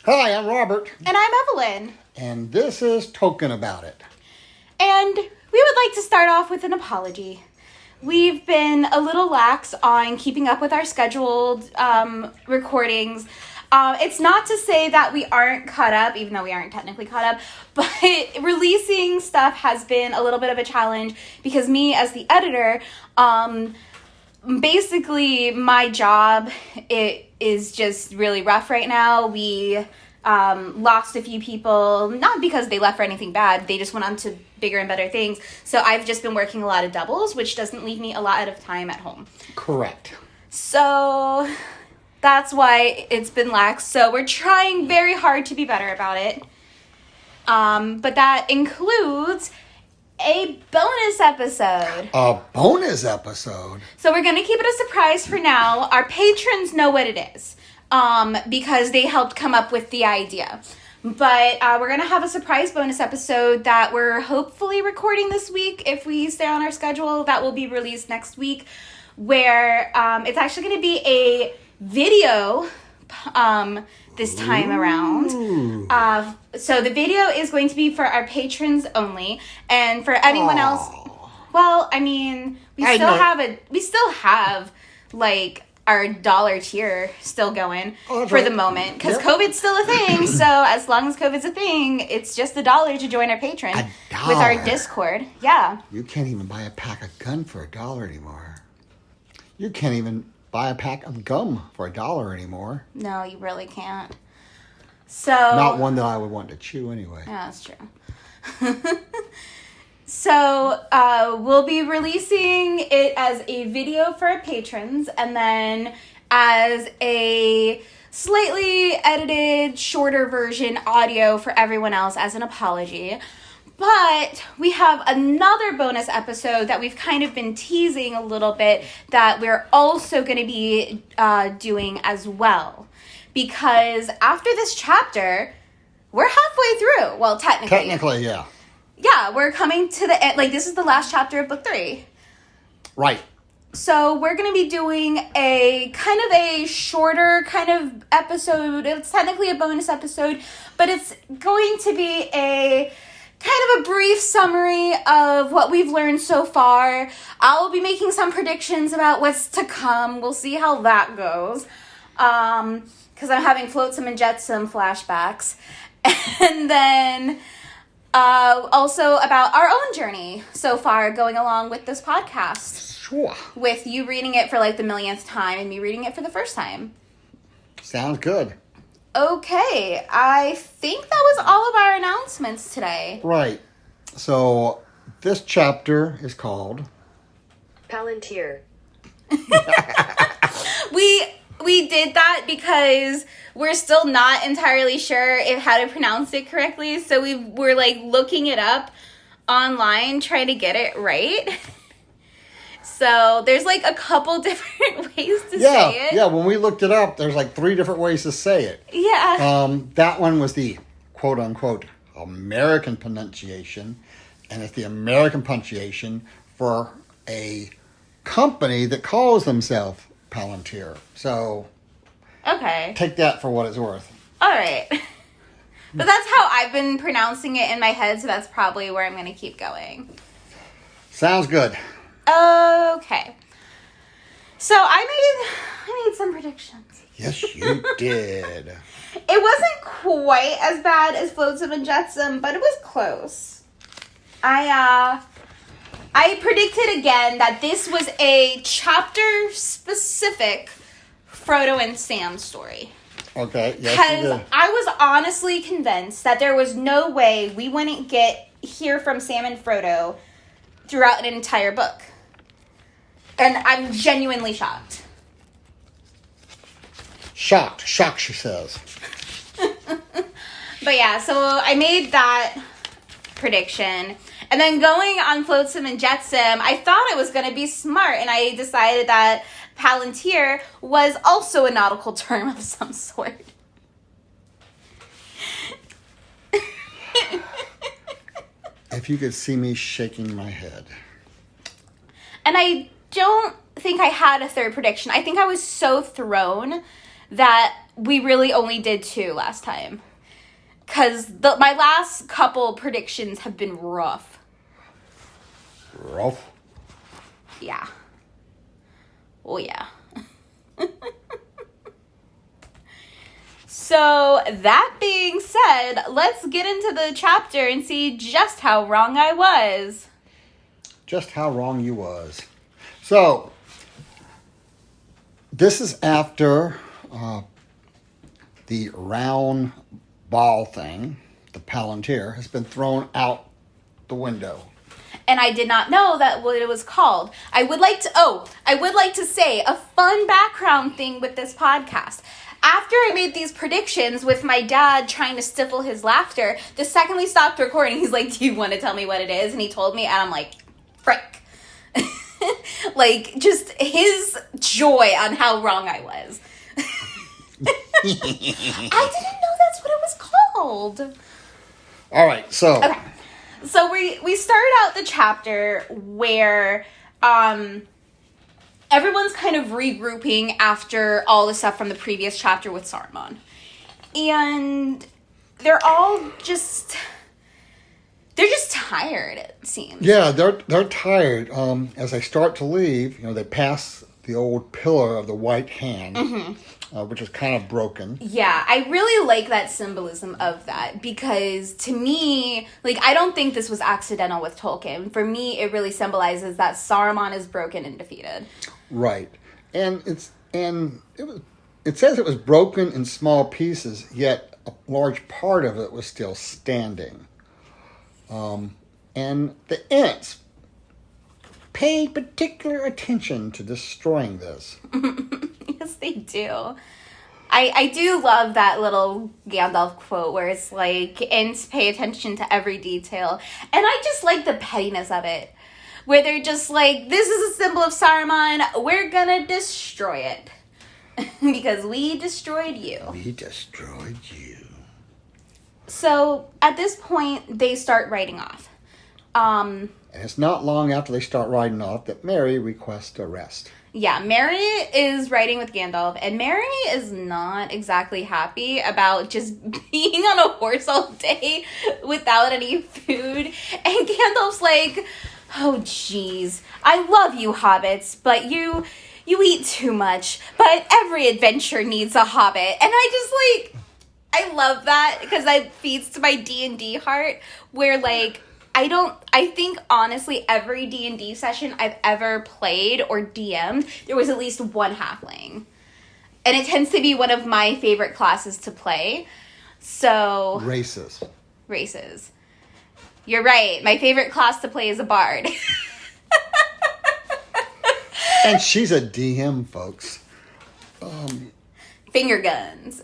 Hi, I'm Robert. And I'm Evelyn. And this is Talking About It. And we would like to start off with an apology. We've been a little lax on keeping up with our scheduled recordings. It's not to say that we aren't caught up, even though we aren't technically caught up, but releasing stuff has been a little bit of a challenge because me as the editor, basically my job, it is just really rough right now. We lost a few people, not because they left for anything bad, they just went on to bigger and better things. So I've just been working a lot of doubles, which doesn't leave me a lot of time at home. Correct. So that's why it's been lax. So we're trying very hard to be better about it. But that includes a bonus episode. A bonus episode? So we're going to keep it a surprise for now. Our patrons know what it is. Because they helped come up with the idea. But we're going to have a surprise bonus episode that we're hopefully recording this week. If we stay on our schedule, that will be released next week. Where it's actually going to be a video this time around. So the video is going to be for our patrons only. And for anyone else, well, I mean, we still have like our $1 tier still going for the moment because COVID's still a thing. So as long as COVID's a thing, it's just $1 to join our Patreon with our Discord. Yeah. You can't even buy a pack of gum for $1 anymore. You can't even buy a pack of gum for $1 anymore. No, you really can't. So not one that I would want to chew anyway. Yeah, that's true. So, we'll be releasing it as a video for our patrons and then as a slightly edited, shorter version audio for everyone else as an apology. But we have another bonus episode that we've kind of been teasing a little bit that we're also going to be doing as well. Because after this chapter, we're halfway through. Well, technically. Technically, yeah. Yeah, we're coming to the end. Like, this is the last chapter of book 3. Right. So we're going to be doing a kind of a shorter kind of episode. It's technically a bonus episode, but it's going to be a kind of a brief summary of what we've learned so far. I'll be making some predictions about what's to come. We'll see how that goes. Because I'm having Flotsam and Jetsam flashbacks. And then also about our own journey so far going along with this podcast. Sure. With you reading it for like the millionth time and me reading it for the first time. Sounds good. Okay, I think that was all of our announcements today. Right. So this chapter is called Palantir. We did that because we're still not entirely sure how to pronounce it correctly. So we were like looking it up online, trying to get it right. So there's like a couple different ways to say it. Yeah, when we looked it up, there's like 3 different ways to say it. Yeah. That one was the quote unquote American pronunciation. And it's the American pronunciation for a company that calls themselves Palantir. So, okay. Take that for what it's worth. All right. But that's how I've been pronouncing it in my head, so that's probably where I'm going to keep going. Sounds good. Okay. So I made some predictions. Yes, you did. It wasn't quite as bad as Flotsam and Jetsam, but it was close. I predicted again that this was a chapter-specific Frodo and Sam story. Okay, yes, Because I was honestly convinced that there was no way we wouldn't hear from Sam and Frodo throughout an entire book. And I'm genuinely shocked. Shocked, she says. But yeah, so I made that prediction. And then going on Flotsam and Jetsam, I thought it was going to be smart, and I decided that Palantir was also a nautical term of some sort. If you could see me shaking my head. And I don't think I had a third prediction. I think I was so thrown that we really only did 2 last time. Because my last couple predictions have been rough. Rough? Yeah. Oh, yeah. So, that being said, let's get into the chapter and see just how wrong I was. Just how wrong you was. So, this is after the round ball thing, the Palantir, has been thrown out the window. And I did not know that what it was called. I would like to say a fun background thing with this podcast. After I made these predictions with my dad trying to stifle his laughter, the second we stopped recording, he's like, "Do you want to tell me what it is?" And he told me, and I'm like, frick. Like, just his joy on how wrong I was. I didn't know that's what it was called. All right, so... Okay. So we started out the chapter where everyone's kind of regrouping after all the stuff from the previous chapter with Saruman. And they're all just... They're just tired, it seems. Yeah, they're tired. As they start to leave, they pass the old pillar of the white hand, which is kind of broken. Yeah, I really like that symbolism of that because to me, I don't think this was accidental with Tolkien. For me, it really symbolizes that Saruman is broken and defeated. Right, and it says it was broken in small pieces, yet a large part of it was still standing. And the Ents paid particular attention to destroying this. Yes, they do. I do love that little Gandalf quote where it's like, Ents pay attention to every detail. And I just like the pettiness of it. Where they're just like, this is a symbol of Saruman, we're gonna destroy it. Because we destroyed you. We destroyed you. So, at this point, they start writing off. And it's not long after they start riding off that Merry requests a rest. Yeah, Merry is riding with Gandalf, and Merry is not exactly happy about just being on a horse all day without any food. And Gandalf's like, "Oh, jeez, I love you hobbits, but you eat too much. But every adventure needs a hobbit." And I love that because that feeds to my D&D heart where I think honestly every D&D session I've ever played or DM'd, there was at least one halfling. And it tends to be one of my favorite classes to play. So... Races. You're right. My favorite class to play is a bard. And she's a DM, folks. Finger guns.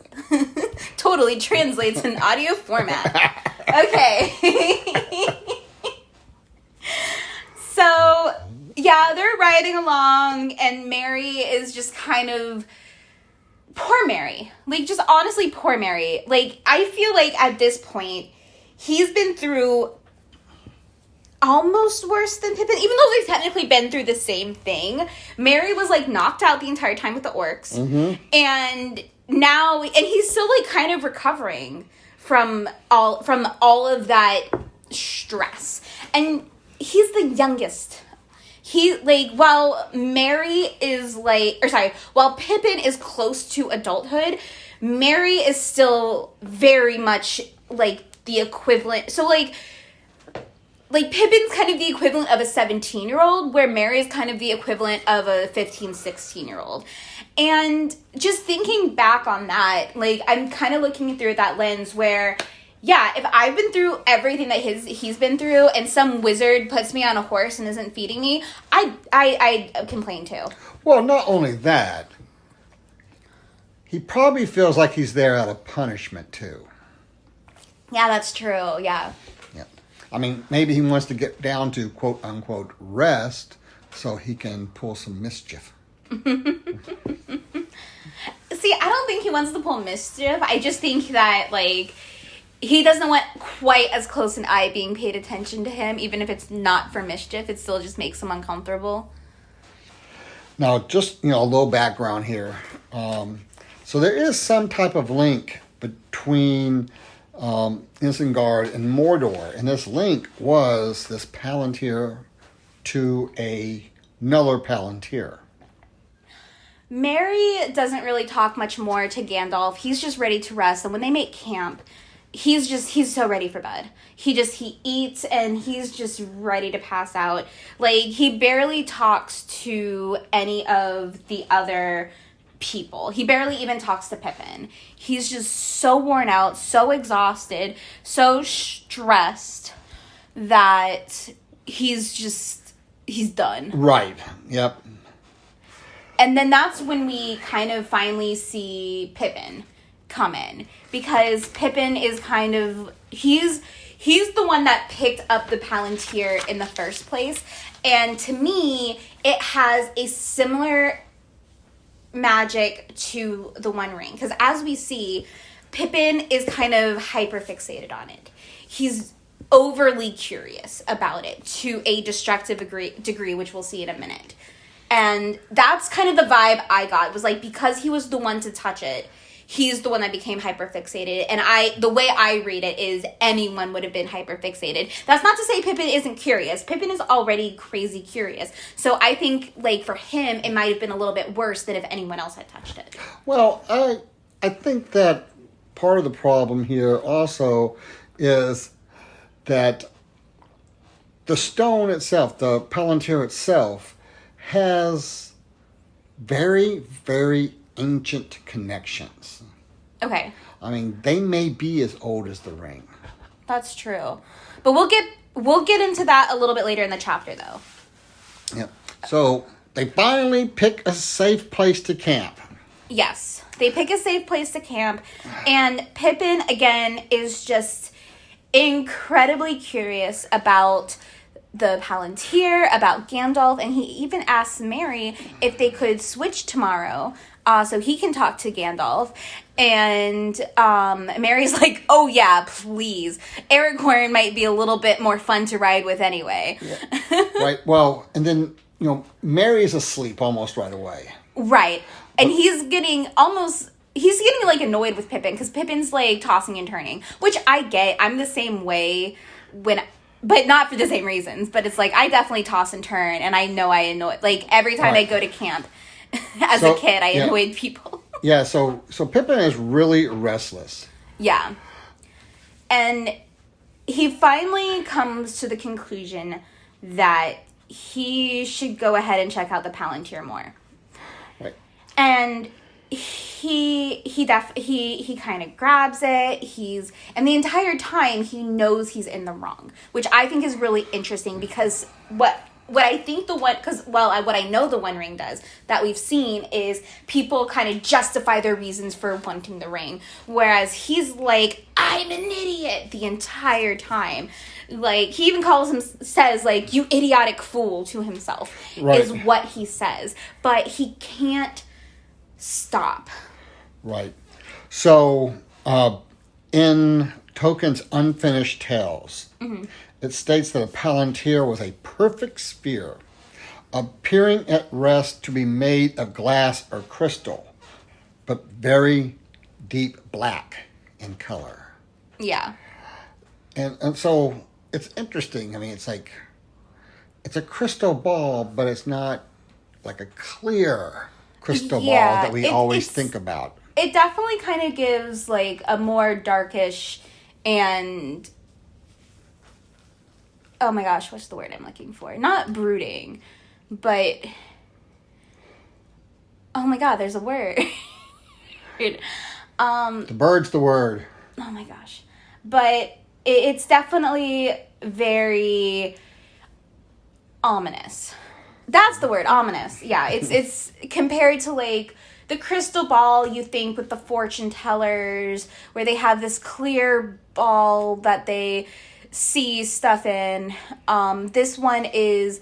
Totally translates in audio format. Okay. So, yeah, they're riding along, and Merry is just kind of... Poor Merry. Just honestly, poor Merry. I feel like at this point, he's been through almost worse than Pippin, even though they've technically been through the same thing. Merry was knocked out the entire time with the orcs, and now, and he's still kind of recovering from all of that stress, and he's the youngest. While while Pippin is close to adulthood, Merry is still very much the equivalent. So Pippin's kind of the equivalent of a 17-year-old, where Merry is kind of the equivalent of a 15, 16-year-old. And just thinking back on that, I'm kind of looking through that lens where, yeah, if I've been through everything that he's been through and some wizard puts me on a horse and isn't feeding me, I complain too. Well, not only that, he probably feels like he's there out of punishment too. Yeah, that's true, yeah. I mean, maybe he wants to get down to quote-unquote rest so he can pull some mischief. See, I don't think he wants to pull mischief. I just think that, he doesn't want quite as close an eye being paid attention to him, even if it's not for mischief. It still just makes him uncomfortable. Now, just, a little background here. So there is some type of link between Isengard and Mordor, and this link was this Palantir to another Palantir. Merry doesn't really talk much more to Gandalf. He's just ready to rest, and when they make camp, he's so ready for bed. He eats and he's just ready to pass out. Like, he barely talks to any of the other people. He barely even talks to Pippin. He's just so worn out, so exhausted, so stressed that he's done. Right. Yep. And then that's when we kind of finally see Pippin come in. Because Pippin is kind of... He's the one that picked up the Palantir in the first place. And to me, it has a similar magic to the One Ring. Because as we see, Pippin is kind of hyper-fixated on it. He's overly curious about it to a destructive degree, which we'll see in a minute. And that's kind of the vibe I got. It was like, because he was the one to touch it, he's the one that became hyperfixated. And the way I read it is anyone would have been hyperfixated. That's not to say Pippin isn't curious. Pippin is already crazy curious. So I think, like, for him, it might have been a little bit worse than if anyone else had touched it. Well, I think that part of the problem here also is that the stone itself, the Palantir itself, has very, very ancient connections. Okay. I mean, they may be as old as the ring. That's true. But we'll get into that a little bit later in the chapter, though. Yep. So they finally pick a safe place to camp. Yes. They pick a safe place to camp. And Pippin, again, is just incredibly curious about the Palantir, about Gandalf, and he even asks Merry if they could switch tomorrow so he can talk to Gandalf. And Mary's like, oh yeah, please. Aragorn might be a little bit more fun to ride with anyway. Yeah. Right. Well, and then, Mary's asleep almost right away. Right. And he's getting like annoyed with Pippin because Pippin's like tossing and turning, which I get. I'm the same way but not for the same reasons. But it's like, I definitely toss and turn, and I know I annoy... Like, every time I go to camp as a kid, I annoyed people. Yeah, so Pippin is really restless. Yeah. And he finally comes to the conclusion that he should go ahead and check out the Palantir more. Right. And he kind of grabs it. And the entire time he knows he's in the wrong, which I think is really interesting because what I know the One Ring does that we've seen is people kind of justify their reasons for wanting the ring, whereas he's like, I'm an idiot the entire time. Like, he even says like, you idiotic fool to himself, right, is what he says, but he can't stop. Right. So, in Tolkien's Unfinished Tales, it states that a Palantir was a perfect sphere, appearing at rest to be made of glass or crystal, but very deep black in color. Yeah. And so, it's interesting. I mean, it's like, it's a crystal ball, but it's not like a clear crystal ball that we always think about. It definitely kind of gives like a more darkish and, oh my gosh, what's the word I'm looking for? Not brooding, but, oh my god, there's a word. The bird's the word. Oh my gosh. But it's definitely very ominous. That's the word, ominous. Yeah, it's compared to like the crystal ball you think with the fortune tellers, where they have this clear ball that they see stuff in. This one is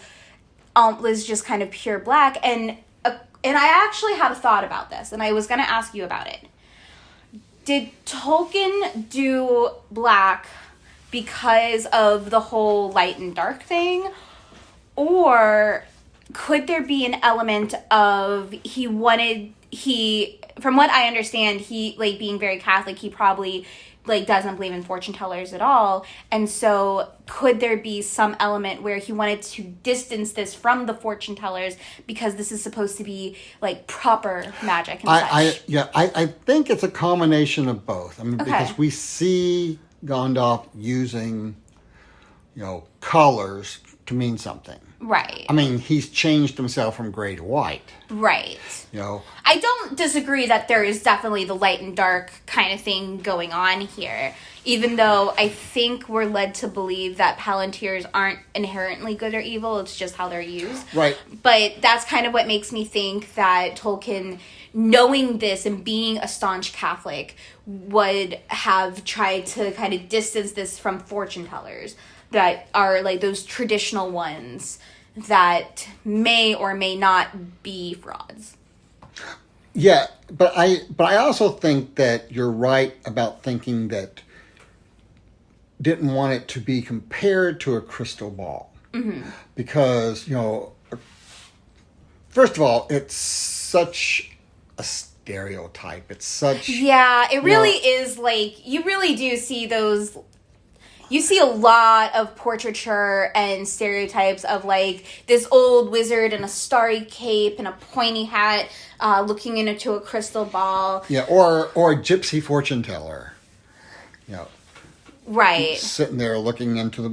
just kind of pure black, and I actually had a thought about this, and I was going to ask you about it. Did Tolkien do black because of the whole light and dark thing, or could there be an element of he from what I understand, he, like, being very Catholic, he probably, like, doesn't believe in fortune tellers at all. And so could there be some element where he wanted to distance this from the fortune tellers because this is supposed to be, like, proper magic and such? I think it's a combination of both. I mean, Okay. because we see Gandalf using, colors to mean something. Right. I mean, he's changed himself from gray to white. Right. I don't disagree that there is definitely the light and dark kind of thing going on here, even though I think we're led to believe that Palantirs aren't inherently good or evil, it's just how they're used. Right. But that's kind of what makes me think that Tolkien, knowing this and being a staunch Catholic, would have tried to kind of distance this from fortune tellers that are like those traditional ones that may or may not be frauds. Yeah, but I also think that you're right about thinking that didn't want it to be compared to a crystal ball. Mm-hmm. Because, first of all, it's such a stereotype. It's such... Yeah, it really is, like, you really do see those... You see a lot of portraiture and stereotypes of, like, this old wizard in a starry cape and a pointy hat looking into a crystal ball. Yeah, or a gypsy fortune teller. Right. Sitting there looking into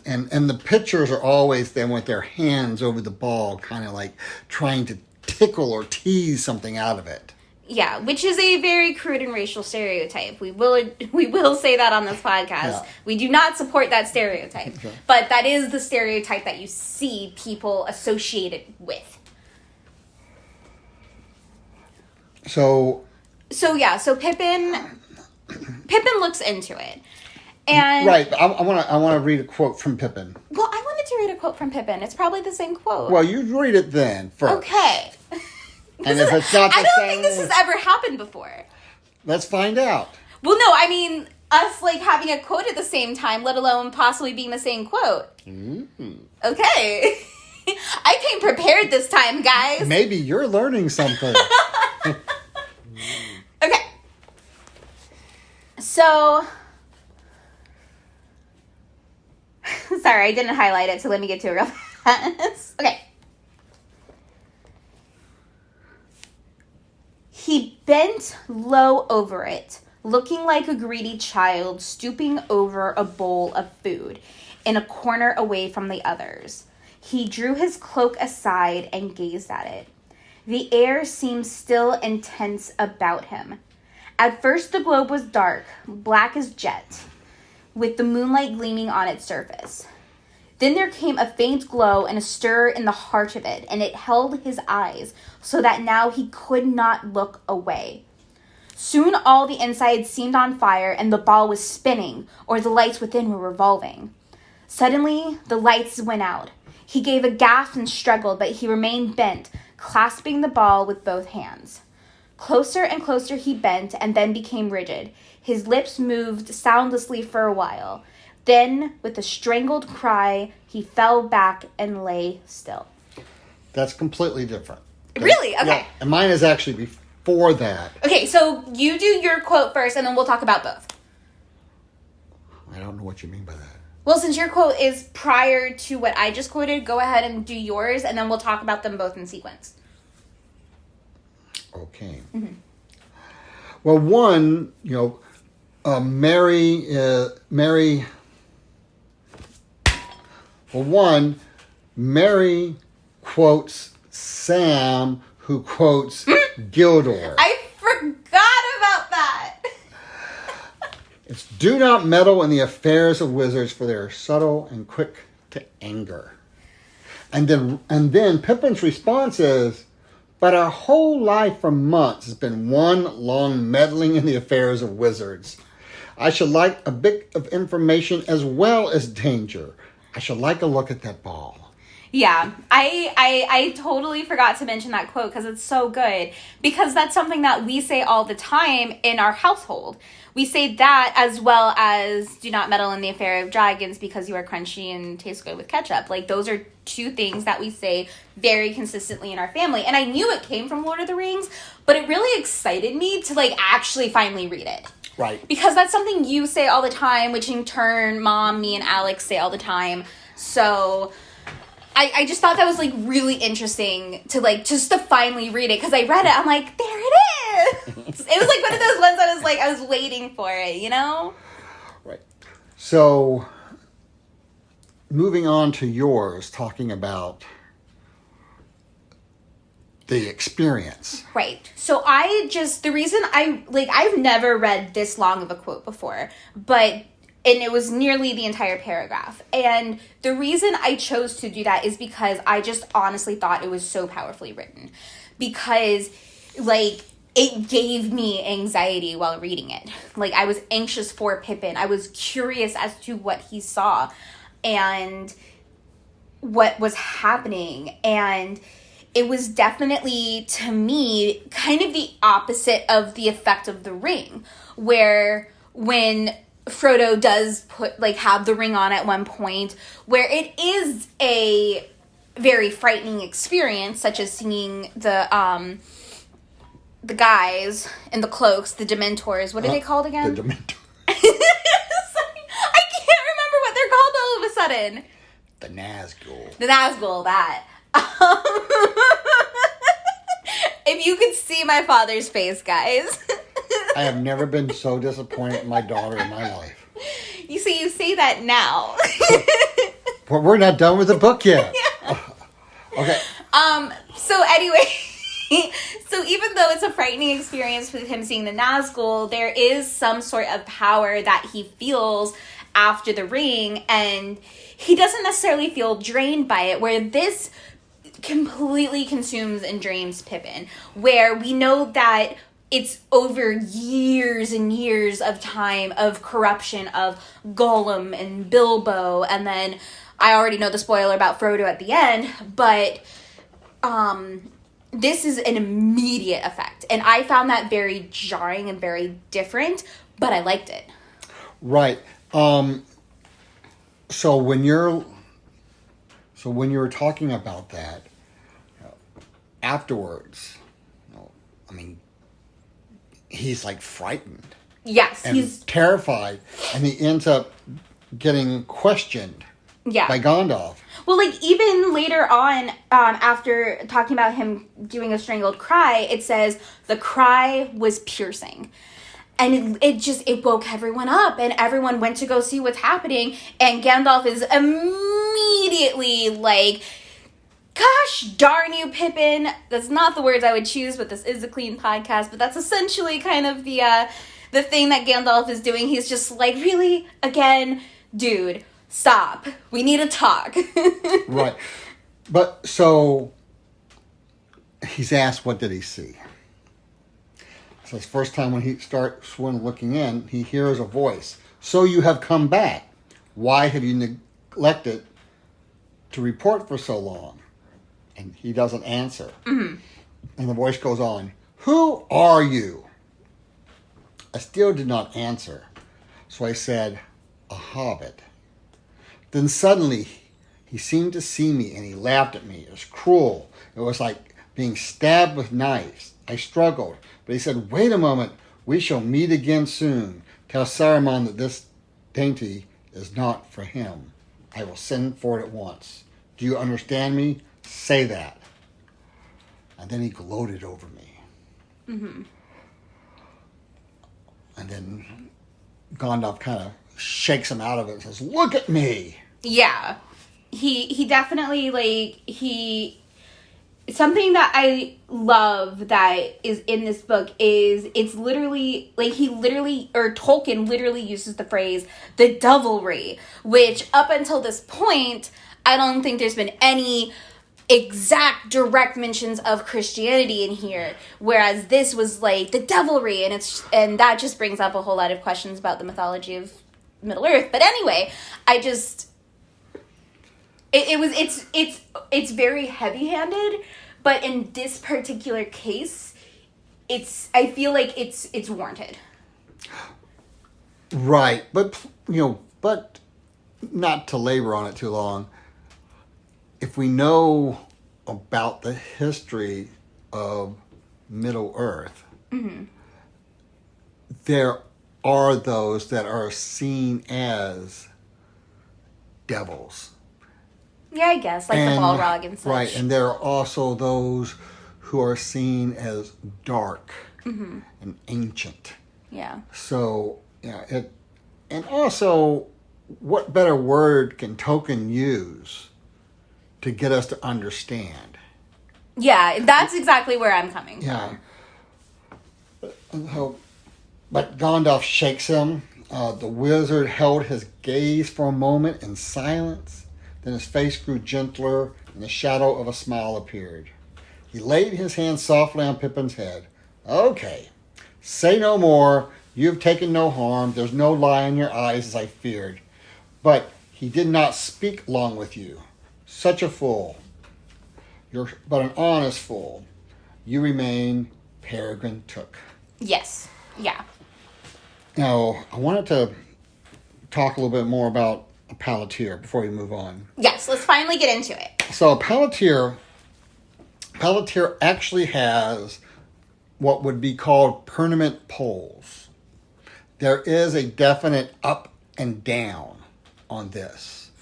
and the pictures are always them with their hands over the ball, kind of like trying to tickle or tease something out of it. Yeah, which is a very crude and racial stereotype. We will say that on this podcast. Yeah. We do not support that stereotype. Okay. But that is the stereotype that you see people associated with. So Pippin looks into it. And right, I want to read a quote from Pippin. Well, I wanted to read a quote from Pippin. It's probably the same quote. Well, you read it then first. Okay. And if it's not the same... I don't think this has ever happened before. Let's find out. Well, no, I mean, us, like, having a quote at the same time, let alone possibly being the same quote. Mm-hmm. Okay. I came prepared this time, guys. Maybe you're learning something. Okay. So... Sorry, I didn't highlight it, so let me get to it real fast. Okay. He bent low over it, looking like a greedy child stooping over a bowl of food, in a corner away from the others. He drew his cloak aside and gazed at it. The air seemed still and tense about him. At first the globe was dark, black as jet, with the moonlight gleaming on its surface. Then there came a faint glow and a stir in the heart of it, and it held his eyes, so that now he could not look away. Soon all the inside seemed on fire, and the ball was spinning, or the lights within were revolving. Suddenly, the lights went out. He gave a gasp and struggled, but he remained bent, clasping the ball with both hands. Closer and closer he bent, and then became rigid. His lips moved soundlessly for a while. Then, with a strangled cry, he fell back and lay still. That's completely different. Really? Okay. Yeah, and mine is actually before that. Okay, so you do your quote first, and then we'll talk about both. I don't know what you mean by that. Well, since your quote is prior to what I just quoted, go ahead and do yours, and then we'll talk about them both in sequence. Okay. Mm-hmm. Well, one, Mary quotes Sam, who quotes Gildor. I forgot about that. It's do not meddle in the affairs of wizards, for they are subtle and quick to anger. And then Pippin's response is, but our whole life for months has been one long meddling in the affairs of wizards. I should like a bit of information as well as danger. I should like a look at that ball. Yeah, I totally forgot to mention that quote because it's so good. Because that's something that we say all the time in our household. We say that as well as do not meddle in the affair of dragons because you are crunchy and taste good with ketchup. Like, those are two things that we say very consistently in our family. And I knew it came from Lord of the Rings, but it really excited me to, like, actually finally read it. Right. Because that's something you say all the time, which in turn, Mom, me, and Alex say all the time. So I just thought that was, like, really interesting to, like, just to finally read it. Because I read it, I'm like, there it is! It was, like, one of those ones I was waiting for it, you know? Right. So, moving on to yours, talking about the experience. Right. So the reason I've never read this long of a quote before, and it was nearly the entire paragraph. And the reason I chose to do that is because I just honestly thought it was so powerfully written. Because, like, it gave me anxiety while reading it. Like, I was anxious for Pippin. I was curious as to what he saw and what was happening. And it was definitely, to me, kind of the opposite of the effect of the ring, where when Frodo does have the ring on at one point, where it is a very frightening experience, such as seeing the guys in the cloaks, the Dementors. What are they called again? The Dementors. Sorry, I can't remember what they're called all of a sudden. The Nazgul. The Nazgul, that. If you could see my father's face, guys. I have never been so disappointed in my daughter in my life. You see, you say that now. But we're not done with the book yet. Yeah. Okay. So anyway, so even though it's a frightening experience with him seeing the Nazgul, there is some sort of power that he feels after the ring, and he doesn't necessarily feel drained by it, where this completely consumes and drains Pippin, where we know that it's over years and years of time of corruption of Gollum and Bilbo, and then I already know the spoiler about Frodo at the end, but this is an immediate effect, and I found that very jarring and very different, but I liked it. Right. So when you were talking about that, afterwards, I mean, he's like frightened. Yes, and he's terrified, and he ends up getting questioned by Gandalf. Well, like, even later on, after talking about him doing a strangled cry, it says, the cry was piercing. And it woke everyone up, and everyone went to go see what's happening, and Gandalf is immediately like, gosh darn you, Pippin. That's not the words I would choose, but this is a clean podcast, but that's essentially kind of the thing that Gandalf is doing. He's just like, really? Again? Dude, stop. We need to talk. Right. But, so, he's asked, what did he see? So it's the first time when he starts looking in, he hears a voice. So you have come back. Why have you neglected to report for so long? And he doesn't answer. Mm-hmm. And the voice goes on, who are you? I still did not answer. So I said, a hobbit. Then suddenly he seemed to see me and he laughed at me. It was cruel. It was like being stabbed with knives. I struggled. But he said, wait a moment, we shall meet again soon. Tell Saruman that this dainty is not for him. I will send for it at once. Do you understand me? Say that. And then he gloated over me. Mm-hmm. And then Gandalf kind of shakes him out of it and says, look at me. Yeah. He definitely, something that I love that is in this book is it's literally, Tolkien literally uses the phrase, the devilry, which up until this point, I don't think there's been any exact direct mentions of Christianity in here, whereas this was like the devilry, and that just brings up a whole lot of questions about the mythology of Middle Earth. But anyway, It's very heavy-handed, but in this particular case, I feel like it's warranted. Right, but but not to labor on it too long. If we know about the history of Middle Earth, there are those that are seen as devils. Yeah, I guess, like the Balrog and such. Right, and there are also those who are seen as dark and ancient. Yeah. So, and also, what better word can Tolkien use to get us to understand? Yeah, that's exactly where I'm coming from. But Gandalf shakes him. The wizard held his gaze for a moment in silence. Then his face grew gentler, and the shadow of a smile appeared. He laid his hand softly on Pippin's head. Okay, say no more. You have taken no harm. There's no lie in your eyes, as I feared. But he did not speak long with you. Such a fool. You're but an honest fool. You remain Peregrine Took. Yes. Yeah. Now, I wanted to talk a little bit more about a Palantir before we move on. Yes, let's finally get into it. So a Palantir actually has what would be called permanent poles. There is a definite up and down on this,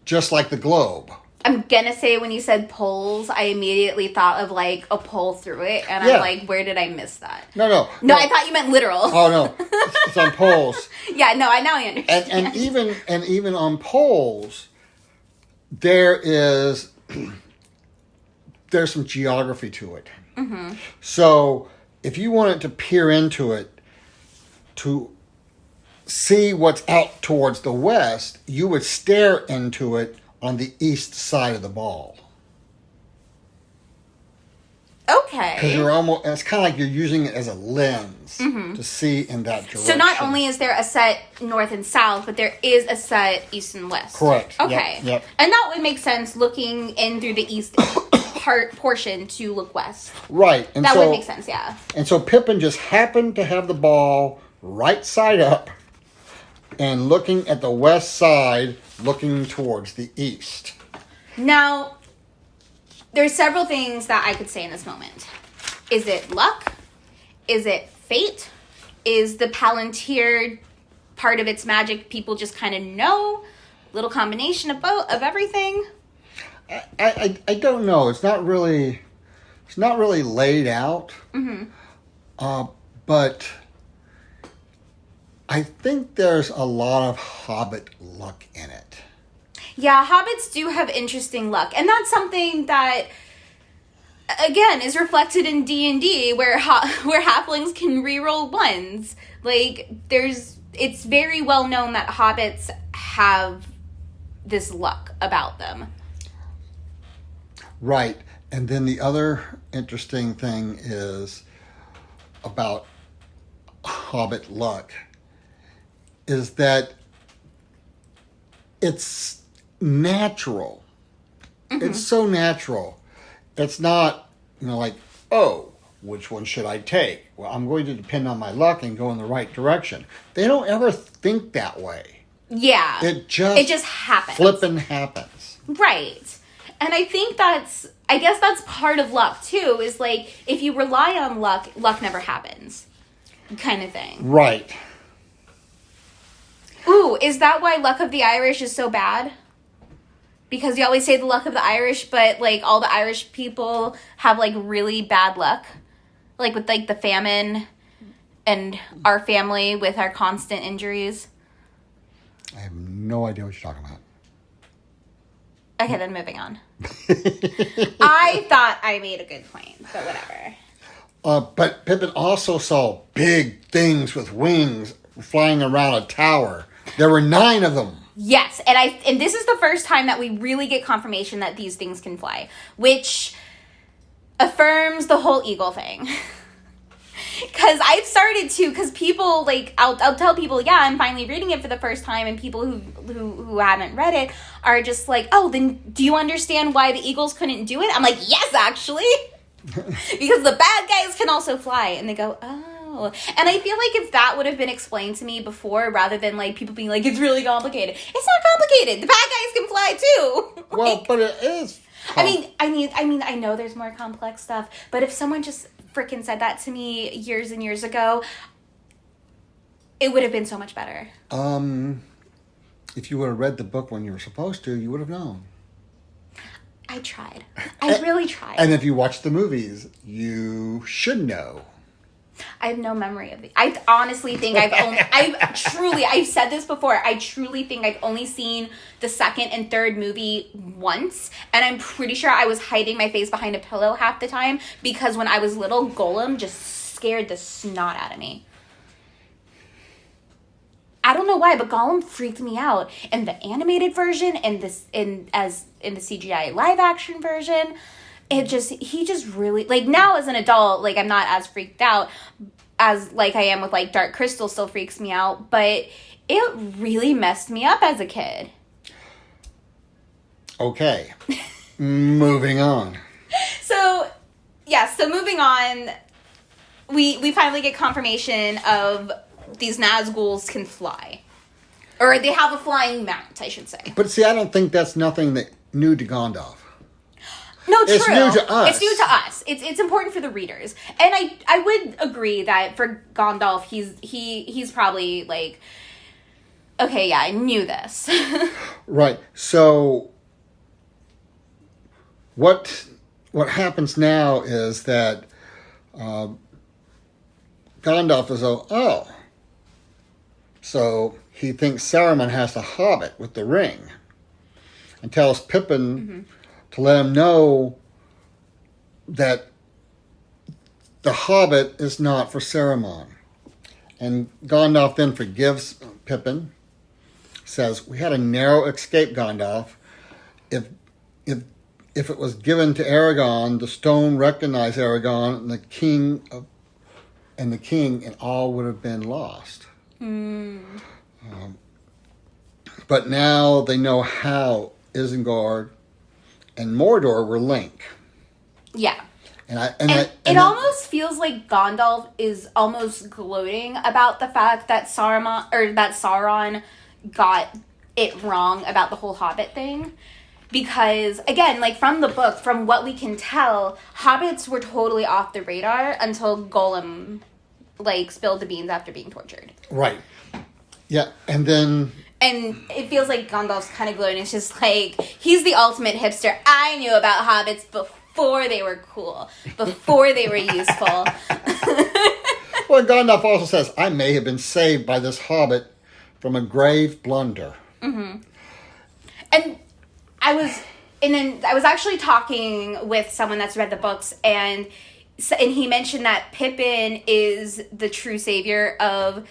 just like the globe. I'm gonna say when you said poles, I immediately thought of like a pole through it, and Yeah. I'm like, where did I miss that? No, I thought you meant literal. Oh no, it's on poles. Yeah, no, I understand. And even on poles, there's some geography to it. Mm-hmm. So if you wanted to peer into it to see what's out towards the west, you would stare into it on the east side of the ball. Okay. Because it's kind of like you're using it as a lens to see in that direction. So not only is there a set north and south, but there is a set east and west. Correct. Okay. Yep. And that would make sense looking in through the east portion to look west. Right. And That so, would make sense, yeah. And so Pippin just happened to have the ball right side up and looking at the west side, looking towards the east. Now, there's several things that I could say in this moment. Is it luck? Is it fate? Is the Palantir part of its magic people just kind of know? Little combination of both, of everything? I don't know. It's not really laid out. But I think there's a lot of Hobbit luck in it. Yeah, hobbits do have interesting luck. And that's something that, again, is reflected in D&D, where halflings can reroll ones. Like, it's very well known that hobbits have this luck about them. Right. And then the other interesting thing is about Hobbit luck is that it's natural. It's so natural. It's not, like, oh, which one should I take? Well, I'm going to depend on my luck and go in the right direction. They don't ever think that way. Yeah. It just happens. Flippin' happens. Right. And I think that's part of luck too, is like, if you rely on luck, luck never happens. Kind of thing. Right. Ooh, is that why luck of the Irish is so bad? Because you always say the luck of the Irish, but like all the Irish people have like really bad luck. Like with like the famine and our family with our constant injuries. I have no idea what you're talking about. Okay, then moving on. I thought I made a good point, but whatever. But Pippin also saw big things with wings flying around a tower. There were 9 of them. Yes, and this is the first time that we really get confirmation that these things can fly, which affirms the whole eagle thing. Because I've started to, because people, like, I'll tell people, yeah, I'm finally reading it for the first time, and people who haven't read it are just like, oh, then do you understand why the eagles couldn't do it? I'm like, yes, actually. Because the bad guys can also fly. And they go, oh. And I feel like if that would have been explained to me before, rather than, like, people being like, it's really complicated. It's not complicated. The bad guys can fly, too. Well, but it is. I mean, I know there's more complex stuff, but if someone just freaking said that to me years and years ago, it would have been so much better. If you would have read the book when you were supposed to, you would have known. I tried. I really tried. And if you watch the movies, you should know. I have no memory of it. I honestly think I've said this before, I truly think I've only seen the second and third movie once, and I'm pretty sure I was hiding my face behind a pillow half the time, because when I was little, Golem just scared the snot out of me. I don't know why, but Gollum freaked me out in the animated version and in the CGI live action version. He just really, like, now as an adult, like, I'm not as freaked out as, like, I am with, like, Dark Crystal still freaks me out, but it really messed me up as a kid. Okay. Moving on. So moving on, we finally get confirmation of these Nazguls can fly. Or they have a flying mount, I should say. But see, I don't think that's nothing that new to Gandalf. No, true. It's new to us. It's new to us. It's important for the readers. And I would agree that for Gandalf, he's probably like, okay, yeah, I knew this. Right. So what happens now is that Gandalf is so he thinks Saruman has the Hobbit with the ring, and tells Pippin to let him know that the Hobbit is not for Saruman. And Gandalf then forgives Pippin, says, we had a narrow escape, Gandalf. If it was given to Aragorn, the stone recognized Aragorn and the king, and all would have been lost. But now they know how Isengard and Mordor were linked. Yeah. And it almost feels like Gandalf is almost gloating about the fact that Sauron got it wrong about the whole Hobbit thing. Because, again, like, from the book, from what we can tell, hobbits were totally off the radar until Gollum, like, spilled the beans after being tortured. Right. Yeah, and then... And it feels like Gandalf's kind of gloating. It's just like, he's the ultimate hipster. I knew about hobbits before they were cool. Before they were useful. Well, Gandalf also says, I may have been saved by this hobbit from a grave blunder. Mm-hmm. And I was actually talking with someone that's read the books, and he mentioned that Pippin is the true savior of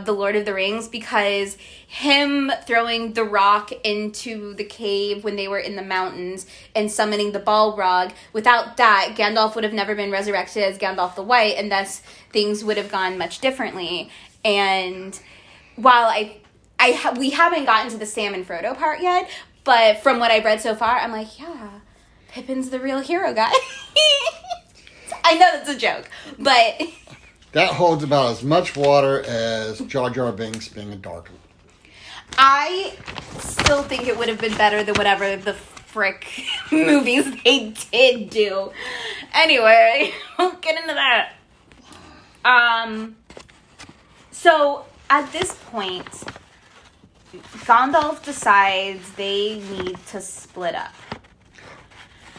the Lord of the Rings, because him throwing the rock into the cave when they were in the mountains and summoning the Balrog, without that, Gandalf would have never been resurrected as Gandalf the White, and thus things would have gone much differently. And while we haven't gotten to the Sam and Frodo part yet, but from what I've read so far, I'm like, yeah, Pippin's the real hero guy. I know that's a joke, but... That holds about as much water as Jar Jar Binks being a Dark. I still think it would have been better than whatever the frick movies they did do. Anyway, we'll get into that. So, at this point, Gandalf decides they need to split up.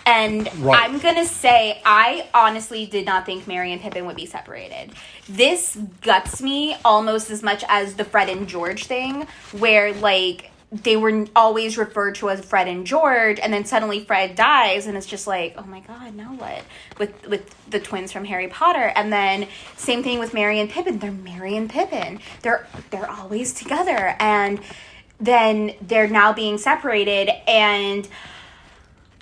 And right. I'm going to say, I honestly did not think Merry and Pippin would be separated. This guts me almost as much as the Fred and George thing, where, like, they were always referred to as Fred and George, and then suddenly Fred dies, and it's just like, oh my god, now what? With the twins from Harry Potter. And then, same thing with Merry and Pippin. They're Merry and Pippin. They're always together, and then they're now being separated, and...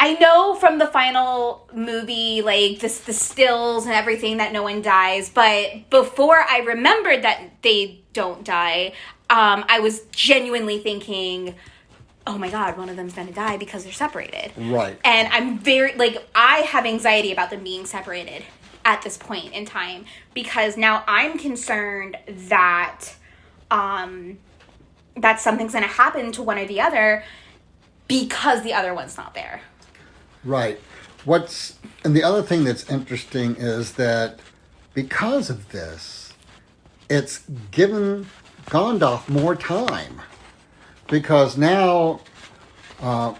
I know from the final movie, like, the stills and everything that no one dies, but before I remembered that they don't die, I was genuinely thinking, oh my God, one of them's gonna die because they're separated. Right. And I'm very, like, I have anxiety about them being separated at this point in time because now I'm concerned that that something's gonna happen to one or the other because the other one's not there. Right. And the other thing that's interesting is that because of this, it's given Gandalf more time. Because now the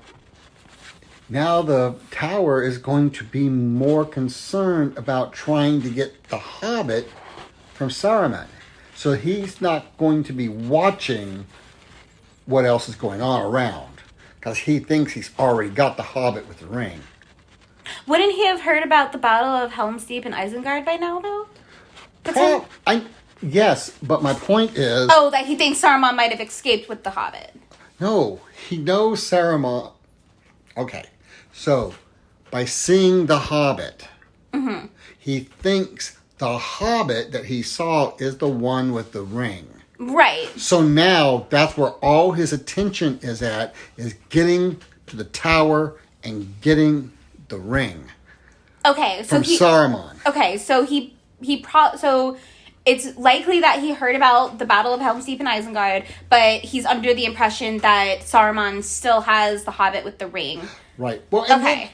tower is going to be more concerned about trying to get the Hobbit from Saruman. So he's not going to be watching what else is going on around. Because he thinks he's already got the Hobbit with the ring. Wouldn't he have heard about the Battle of Helm's Deep and Isengard by now, though? Well, yes, but my point is... Oh, that he thinks Saruman might have escaped with the Hobbit. No, he knows Saruman... Okay, so by seeing the Hobbit, he thinks the Hobbit that he saw is the one with the ring. Right. So now that's where all his attention is at, is getting to the tower and getting the ring. Okay, so from Saruman. Okay, so so it's likely that he heard about the Battle of Helm's Deep and Isengard, but he's under the impression that Saruman still has the Hobbit with the ring. Right. Well,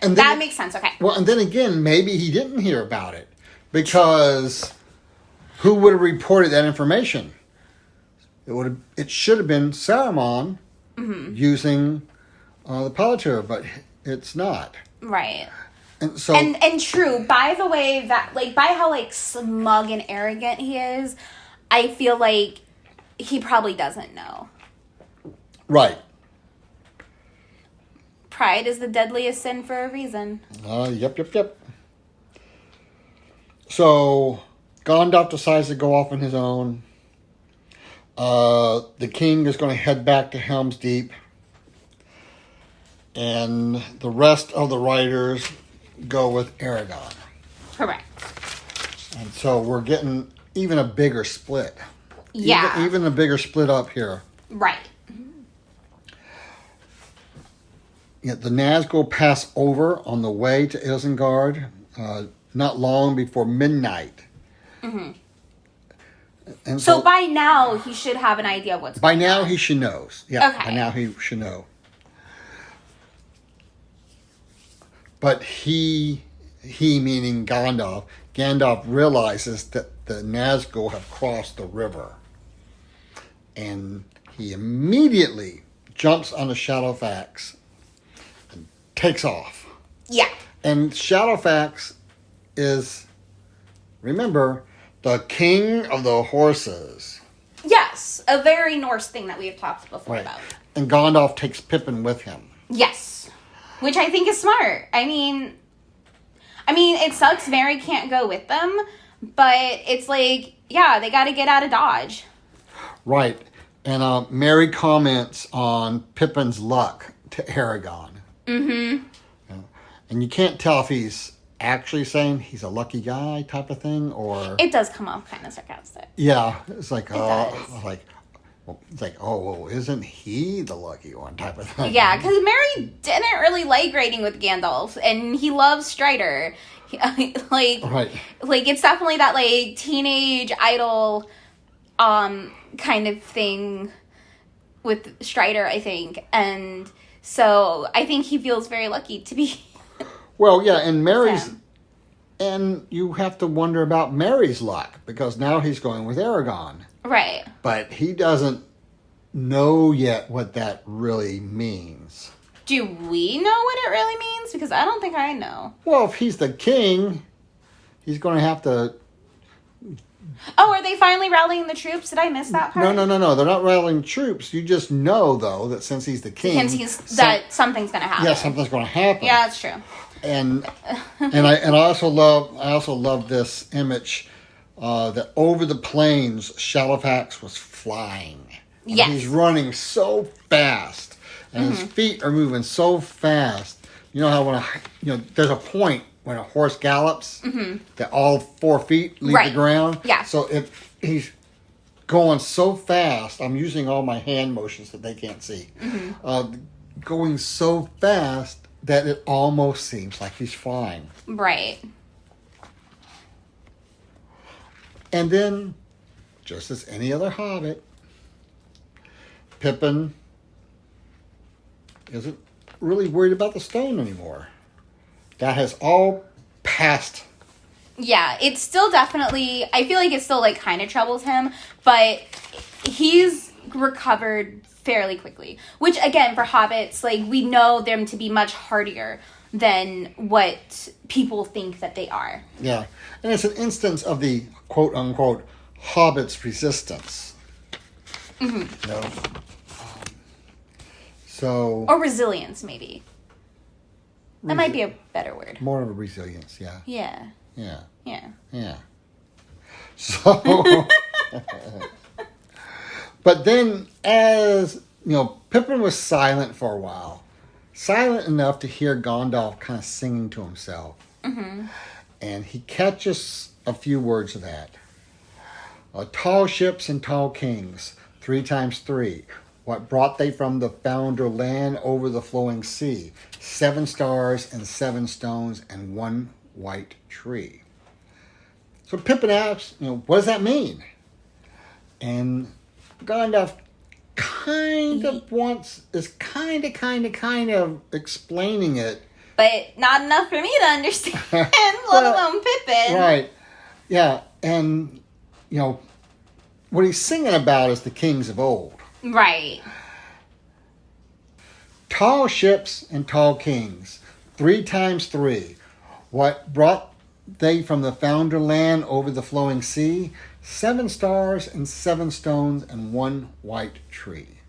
and that makes sense. Okay. Well, and then again, maybe he didn't hear about it because who would have reported that information? It should have been Saruman using the Palantir, but it's not. Right. And so and true, by the way that by how smug and arrogant he is, I feel like he probably doesn't know. Right. Pride is the deadliest sin for a reason. Yep. So Gandalf decides to go off on his own. The king is going to head back to Helm's Deep. And the rest of the riders go with Aragorn. Correct. And so we're getting even a bigger split. Yeah. Even a bigger split up here. Right. Yeah, the Nazgul pass over on the way to Isengard not long before midnight. Mm-hmm. And so by now, he should have an idea of what's going on. By now, he should know. Yeah, okay. By now, he should know. But he meaning Gandalf realizes that the Nazgul have crossed the river. And he immediately jumps on the Shadowfax and takes off. Yeah. And Shadowfax is, remember, the king of the horses. Yes, a very Norse thing that we have talked before about. And Gandalf takes Pippin with him. Yes, which I think is smart. I mean, it sucks Merry can't go with them, but it's they got to get out of Dodge. Right, and Merry comments on Pippin's luck to Aragorn. Mm-hmm. And you can't tell if he's actually saying he's a lucky guy type of thing, or it does come off kind of sarcastic. Yeah, it's isn't he the lucky one type of thing? Yeah, because Merry didn't really like riding with Gandalf, and he loves Strider. Right. It's definitely that teenage idol, kind of thing with Strider, I think, and so I think he feels very lucky to be. Well, yeah, and Merry's, and you have to wonder about Merry's luck, because now he's going with Aragorn. Right. But he doesn't know yet what that really means. Do we know what it really means? Because I don't think I know. Well, if he's the king, he's going to have to... Oh, are they finally rallying the troops? Did I miss that part? No. They're not rallying troops. You just know, though, that since he's the king... that something's going to happen. Yeah, something's going to happen. Yeah, that's true. And I also love this image that over the plains Shadowfax was flying. Yes. He's running so fast, and his feet are moving so fast. You know how there's a point when a horse gallops that all 4 feet leave the ground. Yeah. So if he's going so fast, I'm using all my hand motions that they can't see. Going so fast that it almost seems like he's flying. Right. And then, just as any other hobbit, Pippin isn't really worried about the stone anymore. That has all passed. Yeah, it's still definitely, I feel like it still like kind of troubles him, but he's recovered fairly quickly. Which again, for hobbits, like we know them to be much hardier than what people think that they are. Yeah, and it's an instance of the quote unquote hobbit's resistance. So Or resilience, maybe. That might be a better word. more of a resilience, yeah. Yeah. Yeah. Yeah. Yeah. So, but then as, Pippin was silent for a while. Silent enough to hear Gandalf kind of singing to himself. And he catches a few words of that. Tall ships and tall kings, 3 times 3. What brought they from the founder land over the flowing sea? 7 stars and 7 stones and 1 white tree. So Pippin asks, what does that mean? And Gandalf is kind of explaining it. But not enough for me to understand, let alone Pippin. Right. Yeah. And, what he's singing about is the kings of old. Right. Tall ships and tall kings, 3 times 3. What brought they from the founder land over the flowing sea? 7 stars and 7 stones and 1 white tree.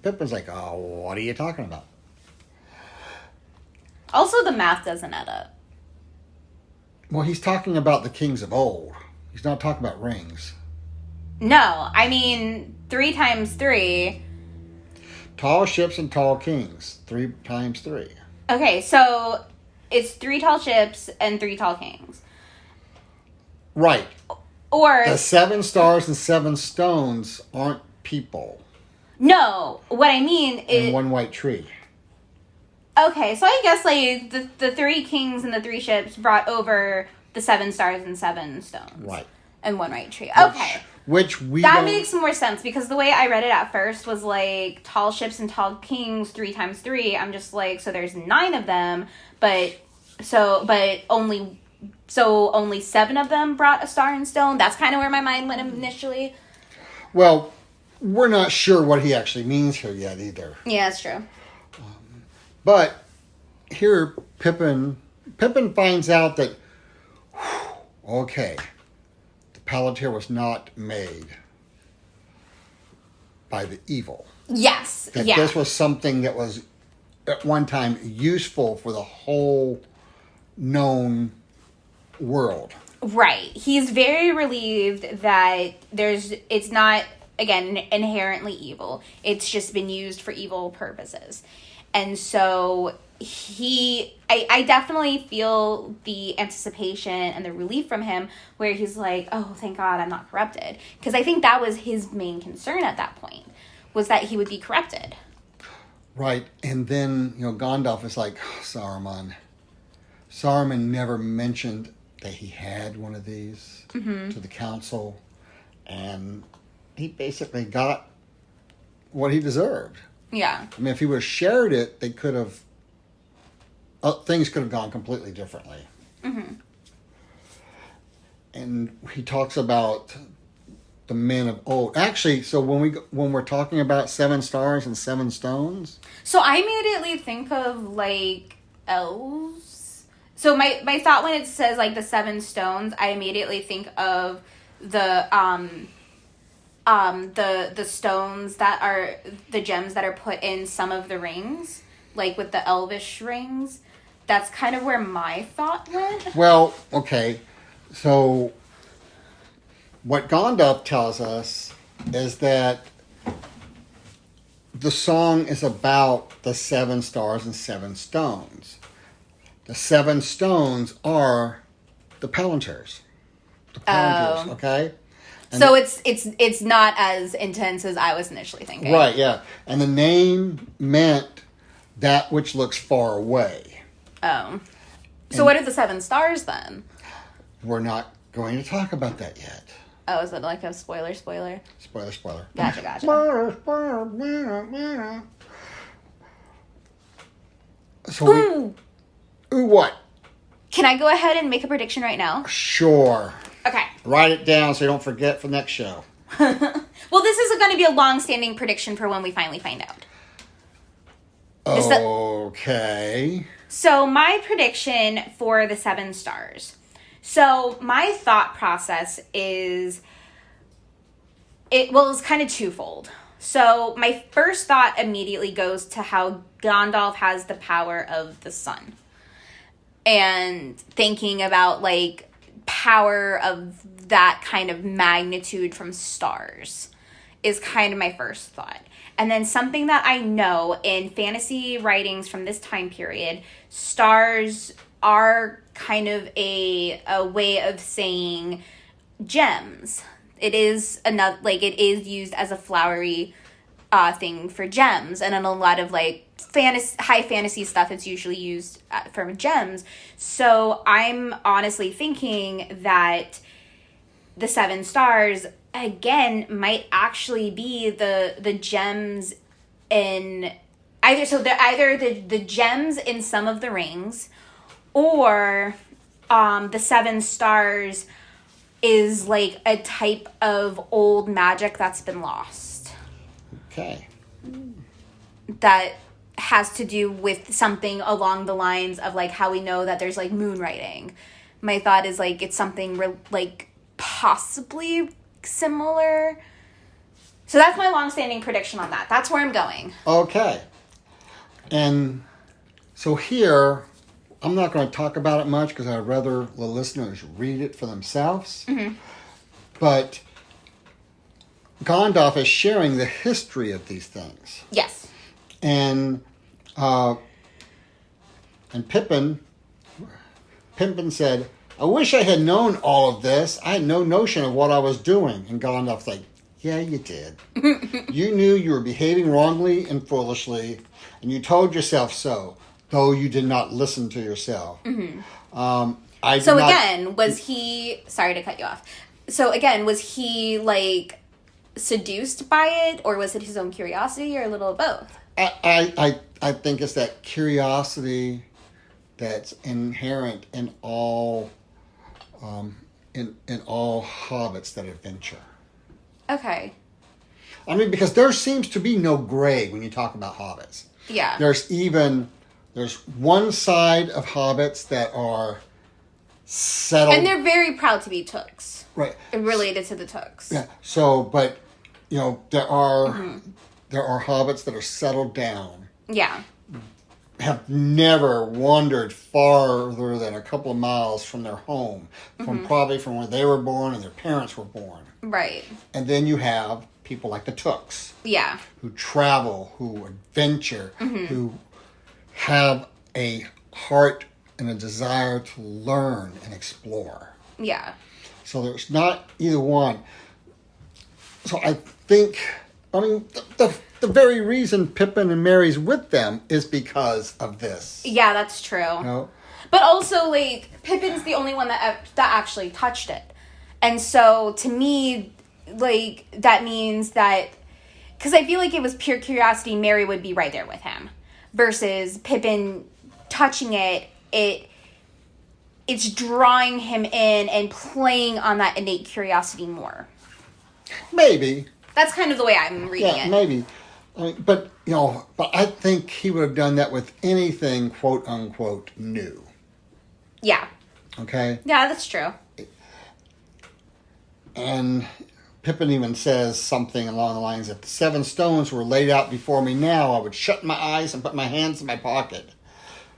Pippin's like, oh, what are you talking about? Also, the math doesn't add up. Well, he's talking about the kings of old. He's not talking about rings. No, I mean 3 times 3. Tall ships and tall kings, 3 times 3. Okay, so it's 3 tall ships and 3 tall kings. Right. Or The 7 stars and 7 stones aren't people. no, what I mean is And 1 white tree. okay. So I guess like the 3 kings and the 3 ships brought over the 7 stars and 7 stones, Right. and 1 white tree. Okay. Which we That don't... makes more sense because the way I read it at first was like tall ships and tall kings 3 times 3. I'm just like, so there's 9 of them, but only 7 of them brought a star and stone. That's kind of where my mind went initially. Well, we're not sure what he actually means here yet either. Yeah, that's true. But here Pippin finds out that, okay, the Palantir was not made by the evil. Yes. That yeah. this was something that was at one time useful for the whole known world. Right. He's very relieved that it's not, again, inherently evil. It's just been used for evil purposes. And so I definitely feel the anticipation and the relief from him where he's like, oh, thank God I'm not corrupted. Because I think that was his main concern at that point, was that he would be corrupted. Right. And then, Gandalf is like, oh, Saruman never mentioned that he had one of these to the council. And he basically got what he deserved. Yeah. I mean, if he would have shared it, they could have... things could have gone completely differently. Mm-hmm. And he talks about the men of old. Actually, so when we're talking about 7 stars and 7 stones... So I immediately think of, like, elves. So my thought when it says, like, the 7 stones, I immediately think of the stones that are the gems that are put in some of the rings, like with the elvish rings. That's kind of where my thought went. Well, okay. So what Gandalf tells us is that the song is about the 7 stars and 7 stones. The 7 stones are the Palantirs. The Palantirs, okay? And so it's not as intense as I was initially thinking. Right, yeah. And the name meant that which looks far away. Oh. So what are the 7 stars then? We're not going to talk about that yet. Oh, is it like a spoiler? Spoiler. Gotcha. So ooh, what? Can I go ahead and make a prediction right now? Sure. Okay. Write it down so you don't forget for next show. Well, this is going to be a long-standing prediction for when we finally find out. Okay. So my prediction for the 7 stars. So my thought process is, it's kind of twofold. So my first thought immediately goes to how Gandalf has the power of the sun. And thinking about like power of that kind of magnitude from stars is kind of my first thought. And then something that I know in fantasy writings from this time period, stars are kind of a way of saying gems. It is it is used as a flowery thing for gems, and in a lot of like high fantasy stuff, it's usually used for gems. So I'm honestly thinking that the 7 stars again might actually be the gems in either. So they're either the gems in some of the rings, or the 7 stars is like a type of old magic that's been lost. Okay. That has to do with something along the lines of like how we know that there's like moon writing. My thought is like it's something like possibly similar. So that's my long-standing prediction on that. That's where I'm going. Okay. And so here, I'm not going to talk about it much because I'd rather the listeners read it for themselves. Mm-hmm. But Gandalf is sharing the history of these things. Yes. And Pippin said, I wish I had known all of this. I had no notion of what I was doing. And Gandalf's like, yeah, you did. You knew you were behaving wrongly and foolishly, and you told yourself so, though you did not listen to yourself. Mm-hmm. Again, was he... Sorry to cut you off. So again, was he like seduced by it, or was it his own curiosity, or a little of both? I think it's that curiosity that's inherent in all in all hobbits that adventure. Okay. I mean, because there seems to be no gray when you talk about hobbits. Yeah. There's one side of hobbits that are settled, and they're very proud to be Tooks. right? Related to the Tooks. Yeah. So, but there are hobbits that are settled down. Yeah. Have never wandered farther than a couple of miles from their home, probably from where they were born and their parents were born. Right. And then you have people like the Tooks. Yeah. Who travel, who adventure, who have a heart and a desire to learn and explore. Yeah. So there's not either one. So I think, the very reason Pippin and Merry's with them is because of this. Yeah, that's true. But also, like, Pippin's the only one that actually touched it. And so, to me, like, that means that... Because I feel like it was pure curiosity, Merry would be right there with him. Versus Pippin touching it, it's drawing him in and playing on that innate curiosity more. Maybe. That's kind of the way I'm reading it. Yeah, maybe. But I think he would have done that with anything, quote unquote, new. Yeah. Okay? Yeah, that's true. And Pippin even says something along the lines, if the 7 stones were laid out before me now, I would shut my eyes and put my hands in my pocket.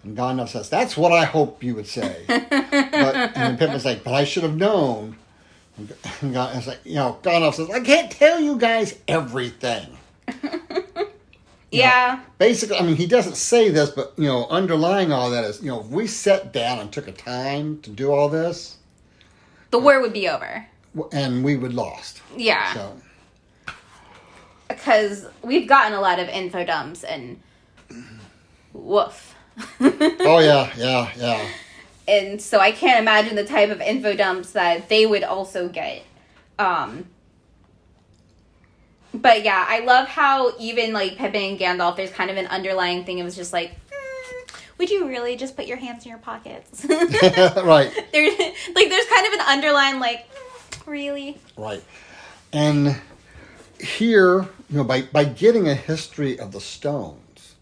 And Gandalf says, that's what I hope you would say. And then Pippin's like, but I should have known. And Gandalf says, I can't tell you guys everything. Yeah. Basically, I mean, he doesn't say this, but, underlying all that is, if we sat down and took a time to do all this, The war would be over. and we would lost. Yeah. So, Because we've gotten a lot of info dumps and woof. oh, yeah. And so I can't imagine the type of info dumps that they would also get. But yeah, I love how even like Pippin and Gandalf, there's kind of an underlying thing. It was just like, would you really just put your hands in your pockets? Right. There's kind of an underlying like, really? Right. And here, by getting a history of the stones,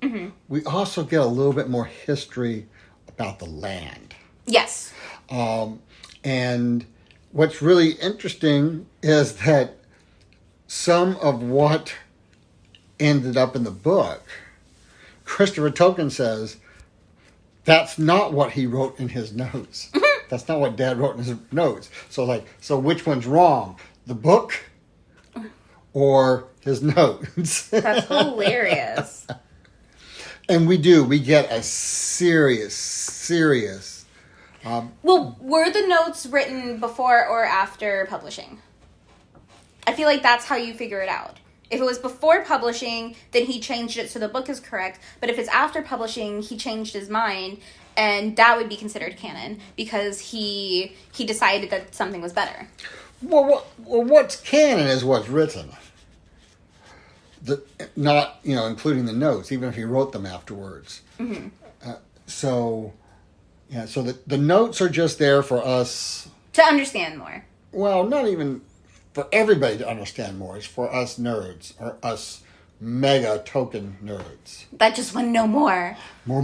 we also get a little bit more history about the land. Yes. And what's really interesting is that some of what ended up in the book, Christopher Tolkien says, that's not what he wrote in his notes. That's not what Dad wrote in his notes. So which one's wrong? The book or his notes? That's hilarious. And we get a serious. Well, were the notes written before or after publishing? I feel like that's how you figure it out. If it was before publishing, then he changed it so the book is correct. But if it's after publishing, he changed his mind, and that would be considered canon because he decided that something was better. Well, what's canon is what's written. Not, including the notes, even if he wrote them afterwards. Mm-hmm. So the notes are just there for us. To understand more. Well, not even for everybody to understand more. It's for us nerds, or us mega Tolkien nerds. That just want to know more. More.